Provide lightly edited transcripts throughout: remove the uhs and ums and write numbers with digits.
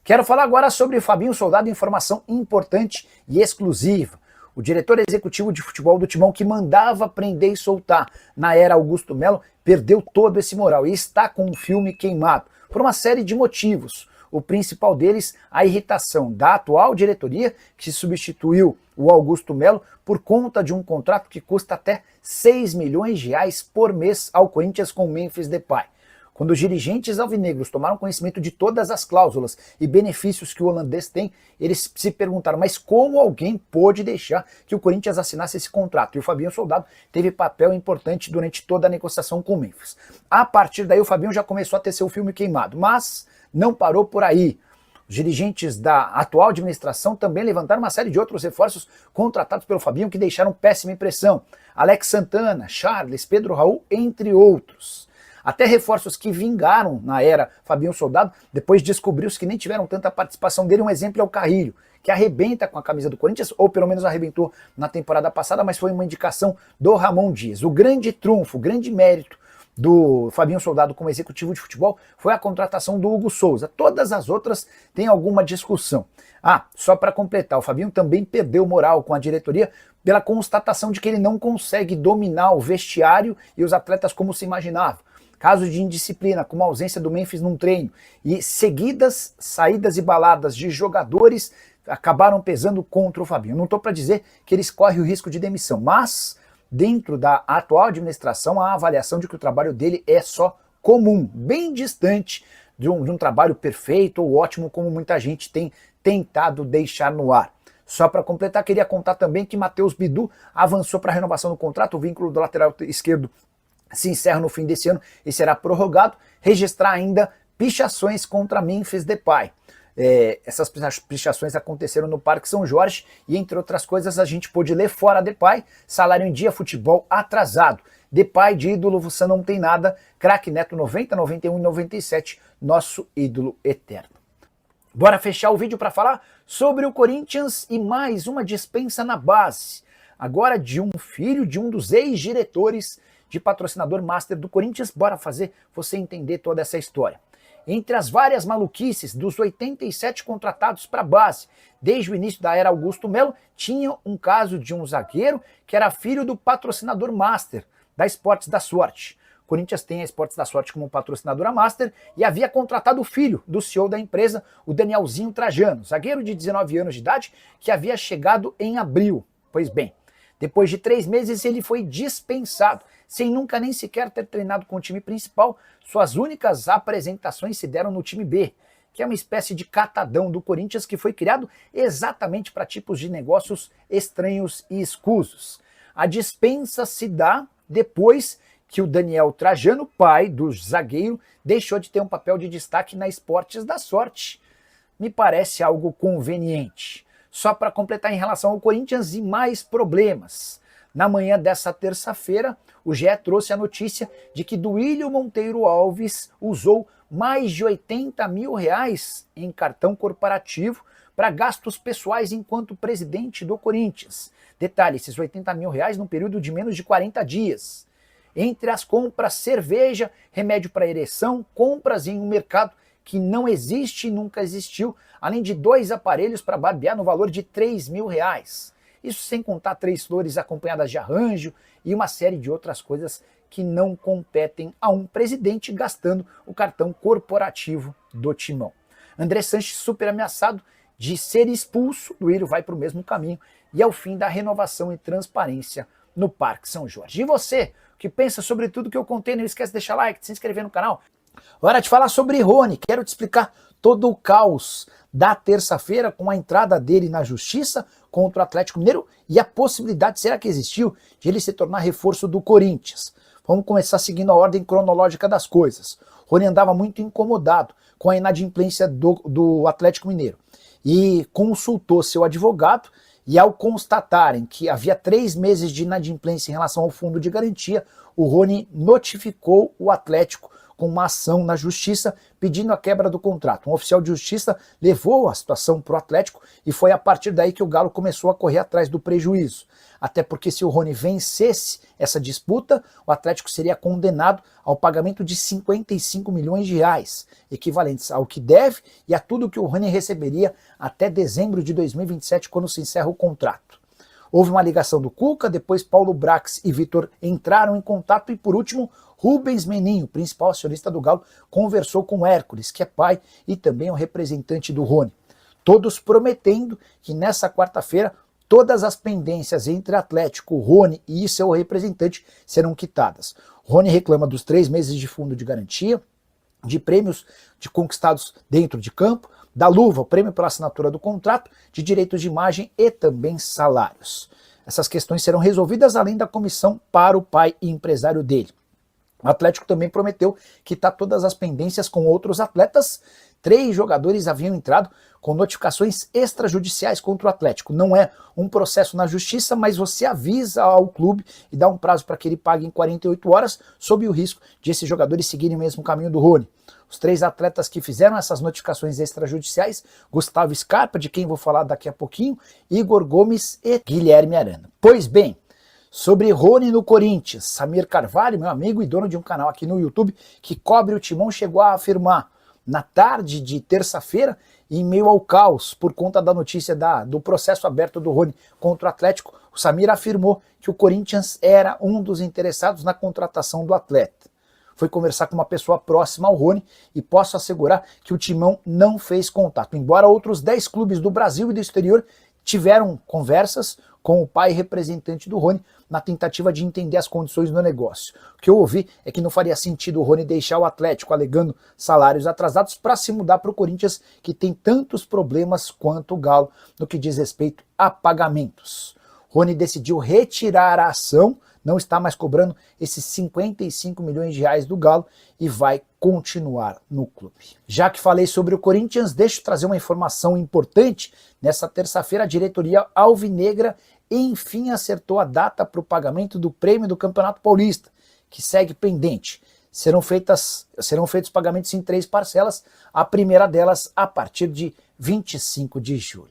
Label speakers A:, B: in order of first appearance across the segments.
A: Quero falar agora sobre Fabinho Soldado, informação importante e exclusiva. O diretor executivo de futebol do Timão, que mandava prender e soltar na era Augusto Melo, perdeu todo esse moral e está com o filme queimado, por uma série de motivos. O principal deles, a irritação da atual diretoria, que substituiu o Augusto Melo por conta de um contrato que custa até 6 milhões de reais por mês ao Corinthians com Memphis Depay. Quando os dirigentes alvinegros tomaram conhecimento de todas as cláusulas e benefícios que o holandês tem, eles se perguntaram, mas como alguém pôde deixar que o Corinthians assinasse esse contrato? E o Fabinho Soldado teve papel importante durante toda a negociação com o Memphis. A partir daí o Fabinho já começou a ter seu filme queimado, mas não parou por aí. Os dirigentes da atual administração também levantaram uma série de outros reforços contratados pelo Fabinho que deixaram péssima impressão. Alex Santana, Charles, Pedro Raul, entre outros. Até reforços que vingaram na era Fabinho Soldado, depois descobriu-se que nem tiveram tanta participação dele. Um exemplo é o Carrilho, que arrebenta com a camisa do Corinthians, ou pelo menos arrebentou na temporada passada, mas foi uma indicação do Ramon Dias. O grande trunfo, o grande mérito do Fabinho Soldado como executivo de futebol foi a contratação do Hugo Souza. Todas as outras têm alguma discussão. Só para completar, o Fabinho também perdeu moral com a diretoria pela constatação de que ele não consegue dominar o vestiário e os atletas como se imaginava. Casos de indisciplina, como a ausência do Memphis num treino e seguidas saídas e baladas de jogadores acabaram pesando contra o Fabinho. Não estou para dizer que eles correm o risco de demissão, mas dentro da atual administração há a avaliação de que o trabalho dele é só comum, bem distante de um trabalho perfeito ou ótimo como muita gente tem tentado deixar no ar. Só para completar, queria contar também que Matheus Bidu avançou para a renovação do contrato, o vínculo do lateral esquerdo se encerra no fim desse ano e será prorrogado. Registrar ainda pichações contra Memphis Depay. Essas pichações aconteceram no Parque São Jorge e, entre outras coisas, a gente pôde ler fora Depay, salário em dia, futebol atrasado. Depay de ídolo, você não tem nada. Craque Neto 90, 91 e 97, nosso ídolo eterno. Bora fechar o vídeo para falar sobre o Corinthians e mais uma dispensa na base. Agora de um filho de um dos ex-diretores de patrocinador master do Corinthians. Bora fazer você entender toda essa história. Entre as várias maluquices dos 87 contratados para a base, desde o início da era Augusto Melo, tinha um caso de um zagueiro que era filho do patrocinador master da Esportes da Sorte. O Corinthians tem a Esportes da Sorte como patrocinadora master e havia contratado o filho do CEO da empresa, o Danielzinho Trajano, zagueiro de 19 anos de idade que havia chegado em abril. Pois bem, depois de 3 meses ele foi dispensado, sem nunca nem sequer ter treinado com o time principal. Suas únicas apresentações se deram no time B, que é uma espécie de catadão do Corinthians que foi criado exatamente para tipos de negócios estranhos e escusos. A dispensa se dá depois que o Daniel Trajano, pai do zagueiro, deixou de ter um papel de destaque na Esportes da Sorte. Me parece algo conveniente. Só para completar em relação ao Corinthians e mais problemas. Na manhã dessa terça-feira, o GE trouxe a notícia de que Duílio Monteiro Alves usou mais de 80 mil reais em cartão corporativo para gastos pessoais enquanto presidente do Corinthians. Detalhe, esses 80 mil reais num período de menos de 40 dias. Entre as compras, cerveja, remédio para ereção, compras em um mercado que não existe e nunca existiu, além de 2 aparelhos para barbear no valor de 3 mil reais. Isso sem contar 3 flores acompanhadas de arranjo e uma série de outras coisas que não competem a um presidente gastando o cartão corporativo do Timão. André Sanches, super ameaçado de ser expulso, o Duílio vai para o mesmo caminho e é o fim da renovação e transparência no Parque São Jorge. E você, o que pensa sobre tudo que eu contei? Não esquece de deixar like, de se inscrever no canal. Hora de falar sobre Rony. Quero te explicar todo o caos da terça-feira com a entrada dele na justiça contra o Atlético Mineiro e a possibilidade, será que existiu, de ele se tornar reforço do Corinthians. Vamos começar seguindo a ordem cronológica das coisas. Rony andava muito incomodado com a inadimplência do Atlético Mineiro e consultou seu advogado e, ao constatarem que havia 3 meses de inadimplência em relação ao fundo de garantia, o Rony notificou o Atlético com uma ação na justiça pedindo a quebra do contrato. Um oficial de justiça levou a situação para o Atlético e foi a partir daí que o Galo começou a correr atrás do prejuízo. Até porque se o Rony vencesse essa disputa, o Atlético seria condenado ao pagamento de 55 milhões de reais, equivalentes ao que deve e a tudo que o Rony receberia até dezembro de 2027, quando se encerra o contrato. Houve uma ligação do Cuca, depois Paulo Brax e Vitor entraram em contato e, por último, Rubens Meninho, principal acionista do Galo, conversou com Hércules, que é pai e também o representante do Rony. Todos prometendo que nessa quarta-feira todas as pendências entre Atlético, Rony e seu representante serão quitadas. Rony reclama dos 3 meses de fundo de garantia, de prêmios de conquistados dentro de campo, da luva, o prêmio pela assinatura do contrato, de direitos de imagem e também salários. Essas questões serão resolvidas além da comissão para o pai e empresário dele. O Atlético também prometeu quitar todas as pendências com outros atletas. 3 jogadores haviam entrado com notificações extrajudiciais contra o Atlético. Não é um processo na justiça, mas você avisa ao clube e dá um prazo para que ele pague em 48 horas, sob o risco de esses jogadores seguirem o mesmo caminho do Rony. Os 3 atletas que fizeram essas notificações extrajudiciais, Gustavo Scarpa, de quem vou falar daqui a pouquinho, Igor Gomes e Guilherme Arana. Pois bem, sobre Rony no Corinthians, Samir Carvalho, meu amigo e dono de um canal aqui no YouTube que cobre o Timão, chegou a afirmar na tarde de terça-feira, em meio ao caos por conta da notícia do processo aberto do Rony contra o Atlético, o Samir afirmou que o Corinthians era um dos interessados na contratação do atleta. Foi conversar com uma pessoa próxima ao Rony e posso assegurar que o Timão não fez contato, embora outros 10 clubes do Brasil e do exterior tiveram conversas com o pai representante do Rony na tentativa de entender as condições do negócio. O que eu ouvi é que não faria sentido o Rony deixar o Atlético alegando salários atrasados para se mudar para o Corinthians, que tem tantos problemas quanto o Galo no que diz respeito a pagamentos. Rony decidiu retirar a ação, não está mais cobrando esses 55 milhões de reais do Galo e vai continuar no clube. Já que falei sobre o Corinthians, deixa eu trazer uma informação importante. Nessa terça-feira, a diretoria alvinegra enfim acertou a data para o pagamento do prêmio do Campeonato Paulista, que segue pendente. Serão feitos pagamentos em 3 parcelas, a primeira delas a partir de 25 de julho.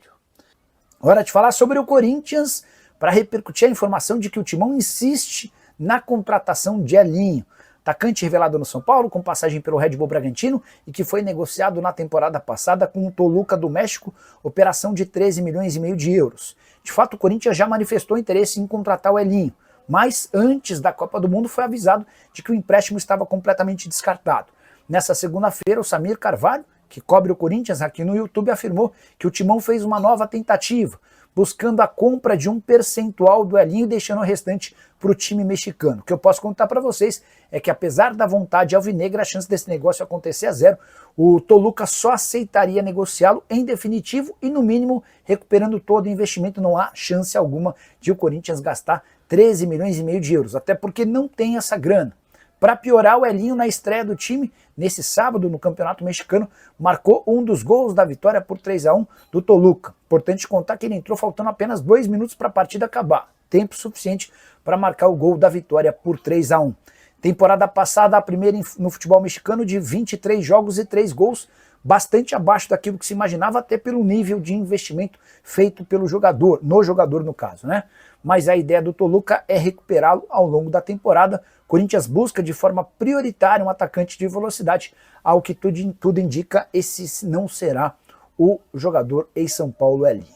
A: Hora de falar sobre o Corinthians, para repercutir a informação de que o Timão insiste na contratação de Elinho, atacante revelado no São Paulo, com passagem pelo Red Bull Bragantino e que foi negociado na temporada passada com o Toluca do México, operação de 13 milhões e meio de euros. De fato, o Corinthians já manifestou interesse em contratar o Elinho, mas antes da Copa do Mundo foi avisado de que o empréstimo estava completamente descartado. Nessa segunda-feira, o Samir Carvalho, que cobre o Corinthians aqui no YouTube, afirmou que o Timão fez uma nova tentativa, buscando a compra de um percentual do Elinho e deixando o restante para o time mexicano. O que eu posso contar para vocês é que, apesar da vontade alvinegra, a chance desse negócio acontecer é 0. O Toluca só aceitaria negociá-lo em definitivo e, no mínimo, recuperando todo o investimento. Não há chance alguma de o Corinthians gastar 13 milhões e meio de euros, até porque não tem essa grana. Para piorar, o Elinho, na estreia do time, nesse sábado no Campeonato Mexicano, marcou um dos gols da vitória por 3-1 do Toluca. Importante contar que ele entrou faltando apenas 2 minutos para a partida acabar. Tempo suficiente para marcar o gol da vitória por 3-1. Temporada passada, a primeira no futebol mexicano, de 23 jogos e 3 gols, bastante abaixo daquilo que se imaginava, até pelo nível de investimento feito pelo jogador, no jogador no caso, né? Mas a ideia do Toluca é recuperá-lo ao longo da temporada. Corinthians busca de forma prioritária um atacante de velocidade, ao que tudo indica, esse não será o jogador ex-São Paulo Elinho.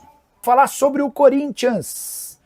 A: Falar sobre o Corinthians.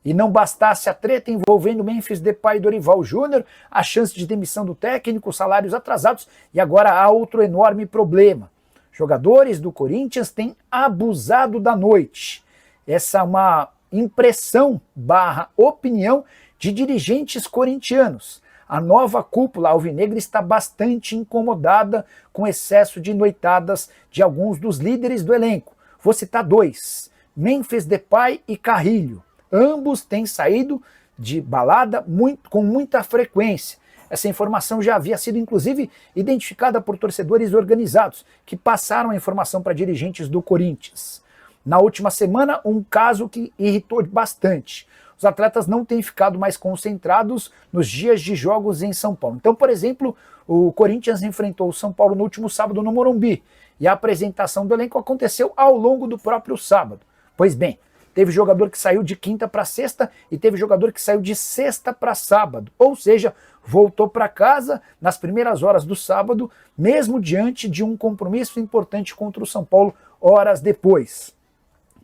A: E não bastasse a treta envolvendo Memphis Depay e Dorival Júnior, a chance de demissão do técnico, salários atrasados, e agora há outro enorme problema. Jogadores do Corinthians têm abusado da noite. Essa é uma impressão / opinião de dirigentes corintianos. A nova cúpula alvinegra está bastante incomodada com o excesso de noitadas de alguns dos líderes do elenco. Vou citar 2, Memphis Depay e Carrilho. Ambos têm saído de balada com muita frequência. Essa informação já havia sido, inclusive, identificada por torcedores organizados, que passaram a informação para dirigentes do Corinthians. Na última semana, um caso que irritou bastante. Os atletas não têm ficado mais concentrados nos dias de jogos em São Paulo. Então, por exemplo, O Corinthians enfrentou o São Paulo no último sábado no Morumbi e a apresentação do elenco aconteceu ao longo do próprio sábado. Pois bem, teve jogador que saiu de quinta para sexta e teve jogador que saiu de sexta para sábado, ou seja, voltou para casa nas primeiras horas do sábado, mesmo diante de um compromisso importante contra o São Paulo horas depois.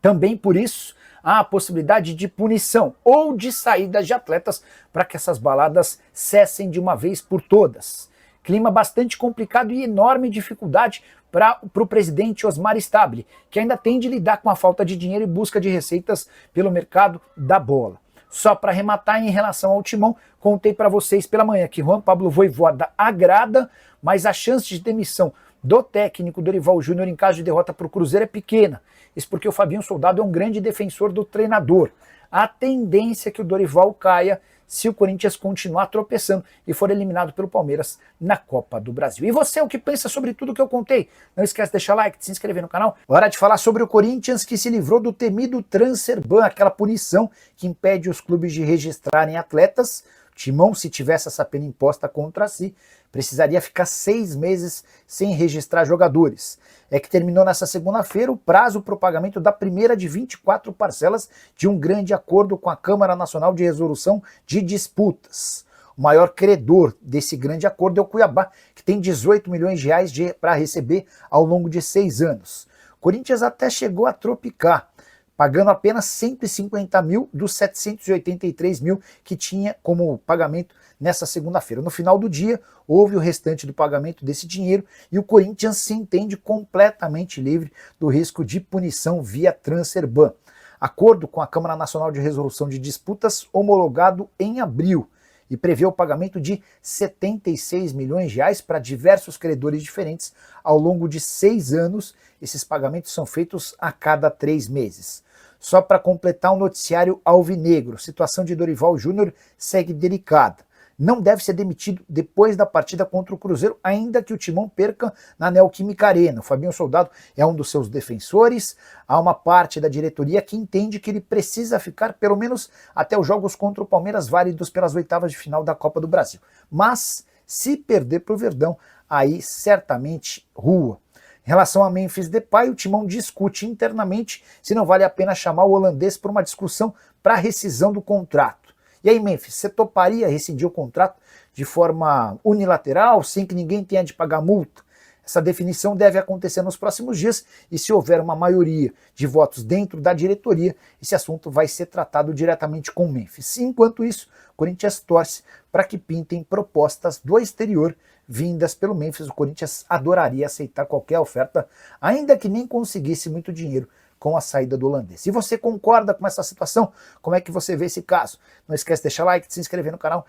A: Também por isso, há a possibilidade de punição ou de saída de atletas para que essas baladas cessem de uma vez por todas. Clima bastante complicado e enorme dificuldade para o presidente Osmar Stabile, que ainda tem de lidar com a falta de dinheiro e busca de receitas pelo mercado da bola. Só para arrematar em relação ao Timão, contei para vocês pela manhã que Juan Pablo Vojvoda agrada, mas a chance de demissão do técnico Dorival Júnior em caso de derrota para o Cruzeiro é pequena. Isso porque o Fabinho Soldado é um grande defensor do treinador. A tendência é que o Dorival caia se o Corinthians continuar tropeçando e for eliminado pelo Palmeiras na Copa do Brasil. E você, o que pensa sobre tudo que eu contei? Não esquece de deixar like, de se inscrever no canal. Hora de falar sobre o Corinthians que se livrou do temido transfer ban, aquela punição que impede os clubes de registrarem atletas. Timão, se tivesse essa pena imposta contra si, precisaria ficar 6 meses sem registrar jogadores. É que terminou nessa segunda-feira o prazo para o pagamento da primeira de 24 parcelas de um grande acordo com a Câmara Nacional de Resolução de Disputas. O maior credor desse grande acordo é o Cuiabá, que tem 18 milhões de reais para receber ao longo de 6 anos. O Corinthians até chegou a tropicar, pagando apenas 150 mil dos 783 mil que tinha como pagamento nessa segunda-feira. No final do dia, houve o restante do pagamento desse dinheiro e o Corinthians se entende completamente livre do risco de punição via transfer ban. Acordo com a Câmara Nacional de Resolução de Disputas homologado em abril e prevê o pagamento de 76 milhões de reais para diversos credores diferentes ao longo de 6 anos. Esses pagamentos são feitos a cada 3 meses. Só para completar o noticiário alvinegro, a situação de Dorival Júnior segue delicada. Não deve ser demitido depois da partida contra o Cruzeiro, ainda que o Timão perca na Neoquímica Arena. O Fabinho Soldado é um dos seus defensores. Há uma parte da diretoria que entende que ele precisa ficar pelo menos até os jogos contra o Palmeiras válidos pelas oitavas de final da Copa do Brasil. Mas, se perder para o Verdão, aí certamente rua. Em relação a Memphis Depay, o Timão discute internamente se não vale a pena chamar o holandês para uma discussão para rescisão do contrato. E aí, Memphis, você toparia rescindir o contrato de forma unilateral, sem que ninguém tenha de pagar multa? Essa definição deve acontecer nos próximos dias e se houver uma maioria de votos dentro da diretoria, esse assunto vai ser tratado diretamente com o Memphis. Enquanto isso, o Corinthians torce para que pintem propostas do exterior vindas pelo Memphis. O Corinthians adoraria aceitar qualquer oferta, ainda que nem conseguisse muito dinheiro com a saída do holandês. Se você concorda com essa situação, como é que você vê esse caso? Não esquece de deixar like, de se inscrever no canal.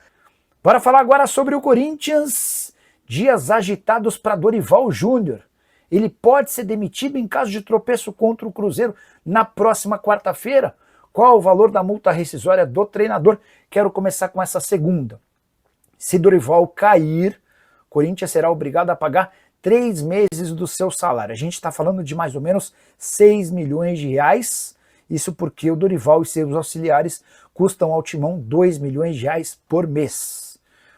A: Bora falar agora sobre o Corinthians. Dias agitados para Dorival Júnior. Ele pode ser demitido em caso de tropeço contra o Cruzeiro na próxima quarta-feira? Qual o valor da multa rescisória do treinador? Quero começar com essa segunda. Se Dorival cair, o Corinthians será obrigado a pagar 3 meses do seu salário. A gente está falando de mais ou menos 6 milhões de reais. Isso porque o Dorival e seus auxiliares custam ao Timão 2 milhões de reais por mês.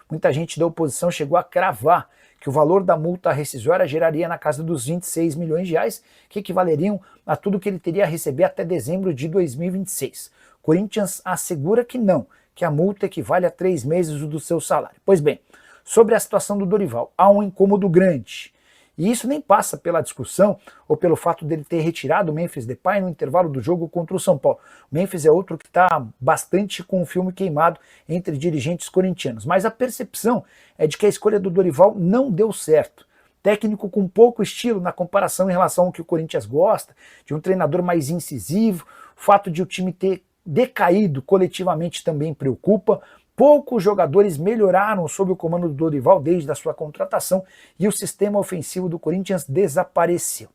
A: Muita gente da oposição chegou a cravar que o valor da multa rescisória geraria na casa dos 26 milhões de reais, que equivaleriam a tudo que ele teria a receber até dezembro de 2026. Corinthians assegura que não, que a multa equivale a 3 meses do seu salário. Pois bem, sobre a situação do Dorival, há um incômodo grande. E isso nem passa pela discussão ou pelo fato dele ter retirado o Memphis Depay no intervalo do jogo contra o São Paulo. O Memphis é outro que está bastante com o filme queimado entre dirigentes corintianos. Mas a percepção é de que a escolha do Dorival não deu certo. Técnico com pouco estilo na comparação em relação ao que o Corinthians gosta, de um treinador mais incisivo. O fato de o time ter decaído coletivamente também preocupa. Poucos jogadores melhoraram sob o comando do Dorival desde a sua contratação e o sistema ofensivo do Corinthians desapareceu.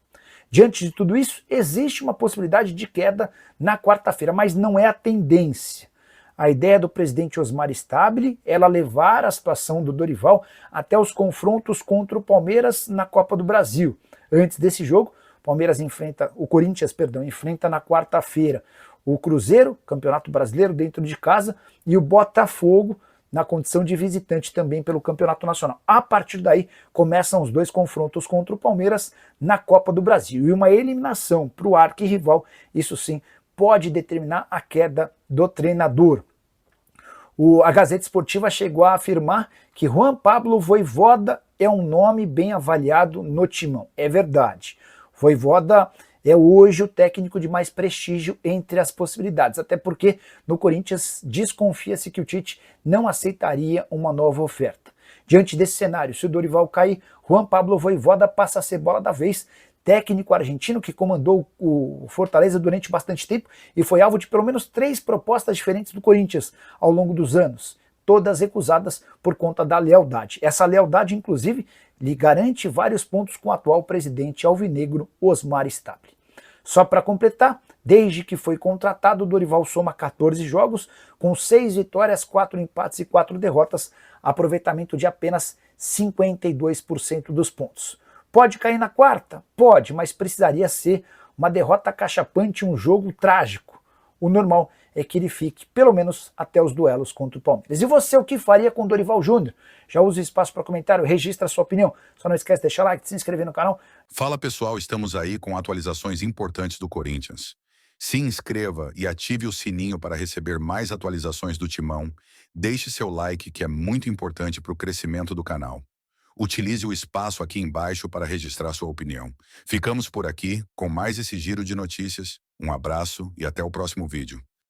A: Diante de tudo isso, existe uma possibilidade de queda na quarta-feira, mas não é a tendência. A ideia do presidente Osmar Stabile é levar a situação do Dorival até os confrontos contra o Palmeiras na Copa do Brasil. Antes desse jogo, o Corinthians enfrenta na quarta-feira o Cruzeiro, Campeonato Brasileiro dentro de casa, e o Botafogo na condição de visitante também pelo Campeonato Nacional. A partir daí, começam os dois confrontos contra o Palmeiras na Copa do Brasil. E uma eliminação para o arquirrival, isso sim, pode determinar a queda do treinador. A Gazeta Esportiva chegou a afirmar que Juan Pablo Vojvoda é um nome bem avaliado no Timão. É verdade. Vojvoda é hoje o técnico de mais prestígio entre as possibilidades, até porque no Corinthians desconfia-se que o Tite não aceitaria uma nova oferta. Diante desse cenário, se o Dorival cair, Juan Pablo Vojvoda passa a ser bola da vez, técnico argentino que comandou o Fortaleza durante bastante tempo e foi alvo de pelo menos 3 propostas diferentes do Corinthians ao longo dos anos, todas recusadas por conta da lealdade. Essa lealdade, inclusive, lhe garante vários pontos com o atual presidente alvinegro Osmar Stabile. Só para completar, desde que foi contratado, o Dorival soma 14 jogos, com 6 vitórias, 4 empates e 4 derrotas, aproveitamento de apenas 52% dos pontos. Pode cair na quarta? Pode, mas precisaria ser uma derrota cachapante, um jogo trágico. O normal é que ele fique, pelo menos, até os duelos contra o Palmeiras. E você, o que faria com o Dorival Júnior? Já usa o espaço para comentário, registra a sua opinião. Só não esquece de deixar like, de se inscrever no canal.
B: Fala pessoal, estamos aí com atualizações importantes do Corinthians. Se inscreva e ative o sininho para receber mais atualizações do Timão. Deixe seu like, que é muito importante para o crescimento do canal. Utilize o espaço aqui embaixo para registrar sua opinião. Ficamos por aqui com mais esse giro de notícias. Um abraço e até o próximo vídeo.